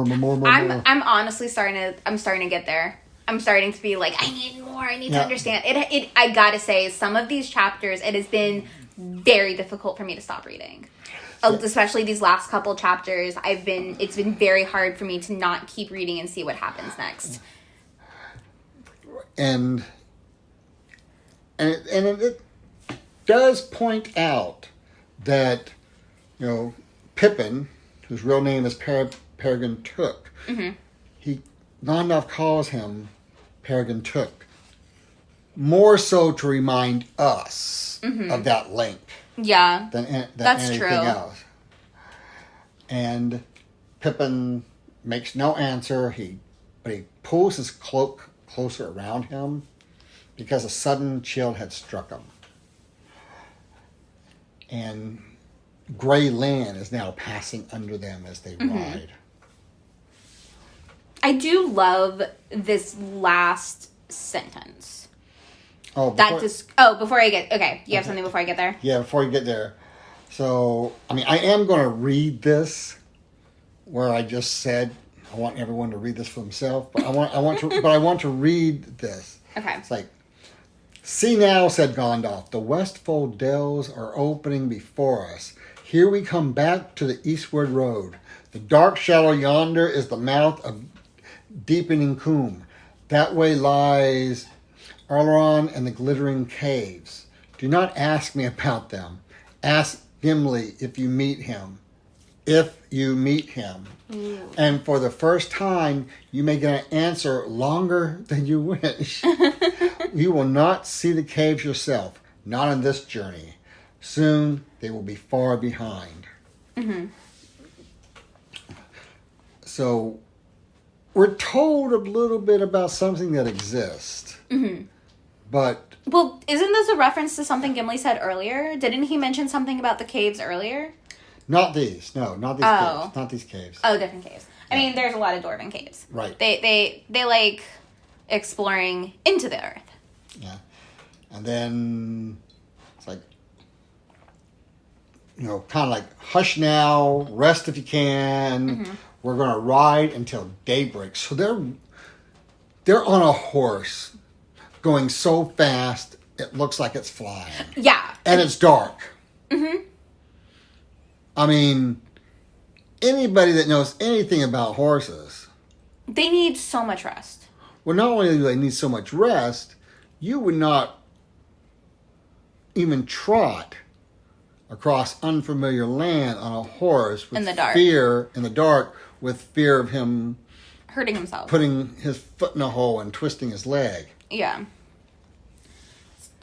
I'm honestly starting to get there. I'm starting to be like, I need more. I need to understand. I gotta say, some of these chapters, it has been very difficult for me to stop reading. Especially these last couple chapters, it's been very hard for me to not keep reading and see what happens next. And it does point out that, Pippin, whose real name is Peregrine Took, Gandalf calls him Peregrine Took, more so to remind us of that link. Yeah, than that's anything true. else. And Pippin makes no answer. But he pulls his cloak closer around him because a sudden chill had struck him. And gray land is now passing under them as they ride. I do love this last sentence. Before I get... Okay, you have something before I get there? Yeah, before you get there. So, I am going to read this where I just said I want everyone to read this for themselves, but I want to read this. Okay. It's like, "See now," said Gandalf, "the Westfold dells are opening before us. Here we come back to the eastward road. The dark shadow yonder is the mouth of deepening Coombe. That way lies Arloron and the glittering caves. Do not ask me about them. Ask Gimli if you meet him. And for the first time, you may get an answer longer than you wish. You will not see the caves yourself, not on this journey. Soon they will be far behind." So we're told a little bit about something that exists. But... Well, isn't this a reference to something Gimli said earlier? Didn't he mention something about the caves earlier? Not these. No, not these caves. Not these caves. Oh, different caves. I mean, there's a lot of Dwarven caves. Right. They like exploring into the earth. Yeah. And then it's like, kind of like, hush now, rest if you can. We're going to ride until daybreak. So they're on a horse going so fast it looks like it's flying. Yeah. And it's dark. Anybody that knows anything about horses, they need so much rest. Well, not only do they need so much rest, you would not even trot across unfamiliar land on a horse with In the dark. fear in the dark, with fear of him Hurting himself. putting his foot in a hole and twisting his leg. Yeah.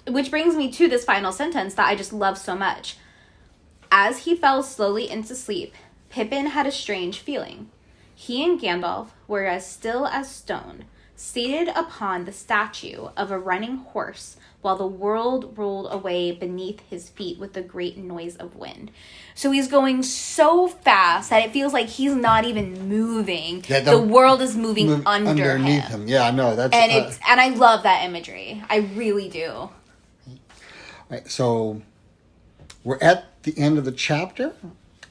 Which brings me to this final sentence that I just love so much. As he fell slowly into sleep, Pippin had a strange feeling. He and Gandalf were as still as stone, seated upon the statue of a running horse, while the world rolled away beneath his feet with a great noise of wind. So he's going so fast that it feels like he's not even moving. Yeah, the world is moving underneath him. Yeah, I know. That's and I love that imagery. I really do. Right, so we're at the end of the chapter,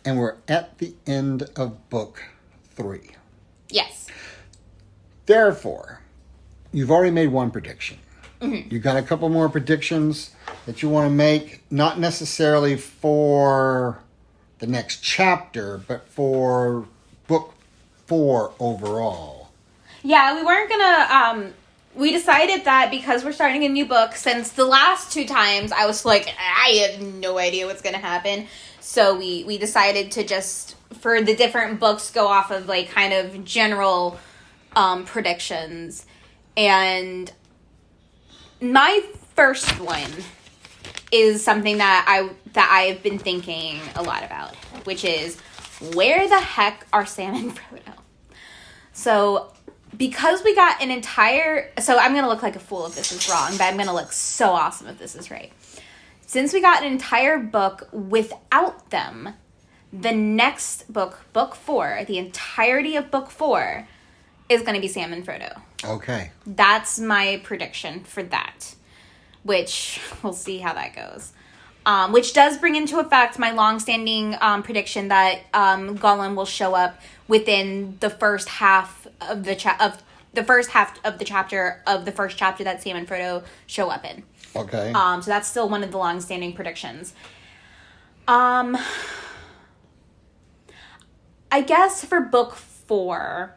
and we're at the end of book 3. Yes. Therefore, you've already made one prediction. Mm-hmm. You've got a couple more predictions that you want to make, not necessarily for the next chapter, but for book 4 overall. Yeah, we weren't gonna, we decided that because we're starting a new book, since the last 2 times I was like, I have no idea what's gonna happen. So we decided to just, for the different books, go off of like kind of general predictions. And my first one is something that I've been thinking a lot about, which is, where the heck are Sam and Frodo? So, because we got an entire... So, I'm going to look like a fool if this is wrong, but I'm going to look so awesome if this is right. Since we got an entire book without them, the next book, book 4, the entirety of book 4, is going to be Sam and Frodo. Okay. That's my prediction for that, which we'll see how that goes. Which does bring into effect my long-standing prediction that Gollum will show up within the first half of the chapter of the first chapter that Sam and Frodo show up in. Okay. So that's still one of the long-standing predictions. I guess for book 4,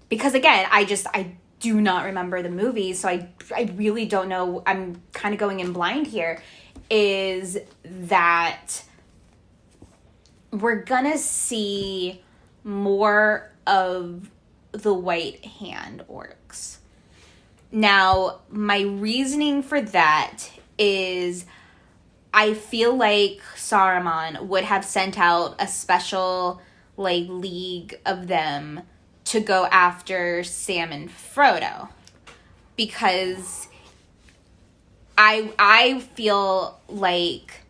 because again, I do not remember the movies, so I really don't know. I'm kind of going in blind here. Is that we're gonna see more of the White Hand orcs. Now, my reasoning for that is I feel like Saruman would have sent out a special like league of them to go after Sam and Frodo, because I feel like,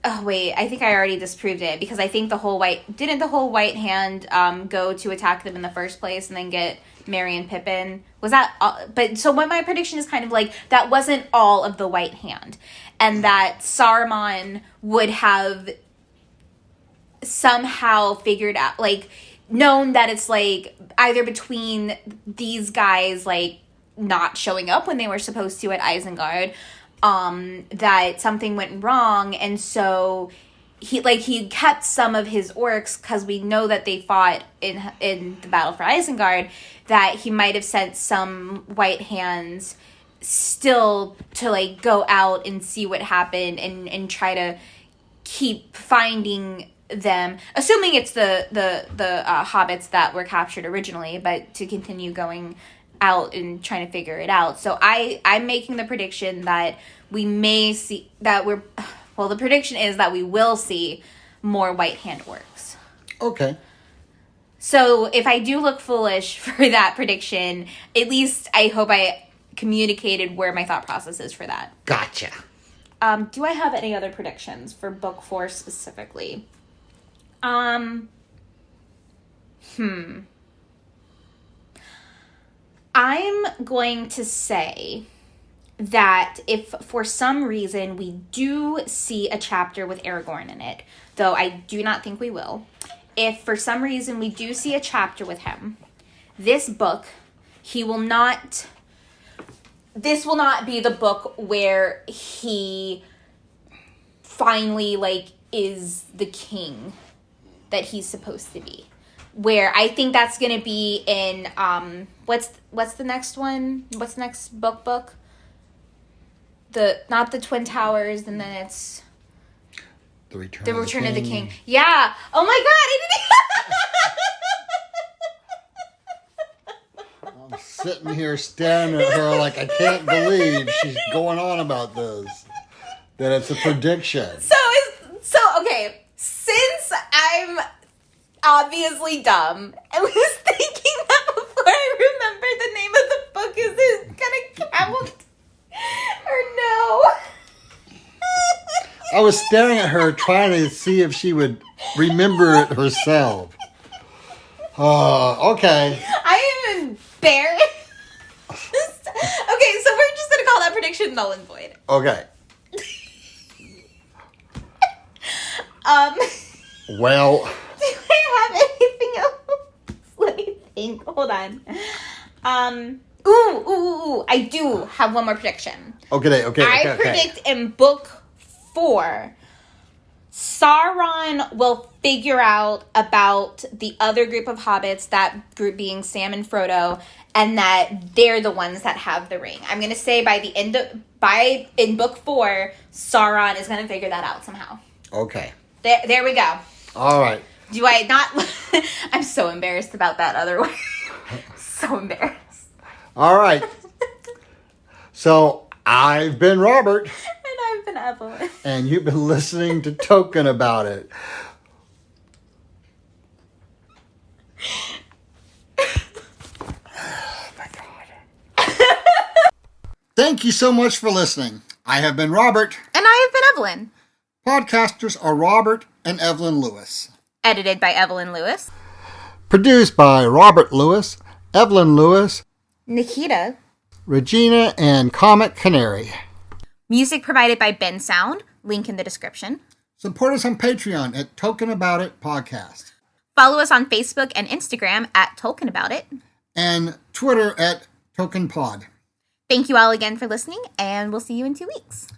oh wait, I think I already disproved it, because I think the whole White Hand go to attack them in the first place and then get Merry and Pippin? Was that but so what my prediction is kind of like, that wasn't all of the White Hand, and that Saruman would have somehow figured out, like, known that it's like either between these guys like not showing up when they were supposed to at Isengard, that something went wrong, and so he kept some of his orcs, because we know that they fought in the battle for Isengard, that he might have sent some White Hands still to like go out and see what happened and try to keep finding them, assuming it's the hobbits that were captured originally, but to continue going out and trying to figure it out. So I'm making the prediction that we may see that the prediction is that we will see more White Hand orcs. Okay. So if I do look foolish for that prediction, at least I hope I communicated where my thought process is for that. Gotcha. Do I have any other predictions for book 4 specifically? I'm going to say that if for some reason we do see a chapter with Aragorn in it, though I do not think we will, if for some reason we do see a chapter with him, this will not be the book where he finally like is the king that he's supposed to be. Where I think that's going to be in, what's the next one? What's the next book? Not the Twin Towers, and then it's... The Return, The of, the Return of the King. King. Yeah. Oh my god! I'm sitting here staring at her like I can't believe she's going on about this. That it's a prediction. Okay. Since I'm obviously dumb, I was thinking that before I remember the name of the book, is it gonna count? Or no? I was staring at her trying to see if she would remember it herself. Oh, okay. I am embarrassed. Okay, so we're just gonna call that prediction null and void. Okay. Well. Do I have anything else? Let me think. Hold on. Ooh. I do have one more prediction. Okay. I predict in book 4, Sauron will figure out about the other group of hobbits, that group being Sam and Frodo, and that they're the ones that have the ring. I'm going to say in book 4, Sauron is going to figure that out somehow. Okay. There we go. All right. Do I not? I'm so embarrassed about that other one. So embarrassed. All right. So I've been Robert. And I've been Evelyn. And you've been listening to Token About It. Oh my God. Thank you so much for listening. I have been Robert. And I have been Evelyn. Podcasters are Robert and Evelyn Lewis. Edited by Evelyn Lewis. Produced by Robert Lewis, Evelyn Lewis, Nikita. Regina, and Comic Canary. Music provided by Ben Sound. Link in the description. Support us on Patreon at Token About It Podcast. Follow us on Facebook and Instagram at Tolkien About It. And Twitter at Token Pod. Thank you all again for listening, and we'll see you in 2 weeks.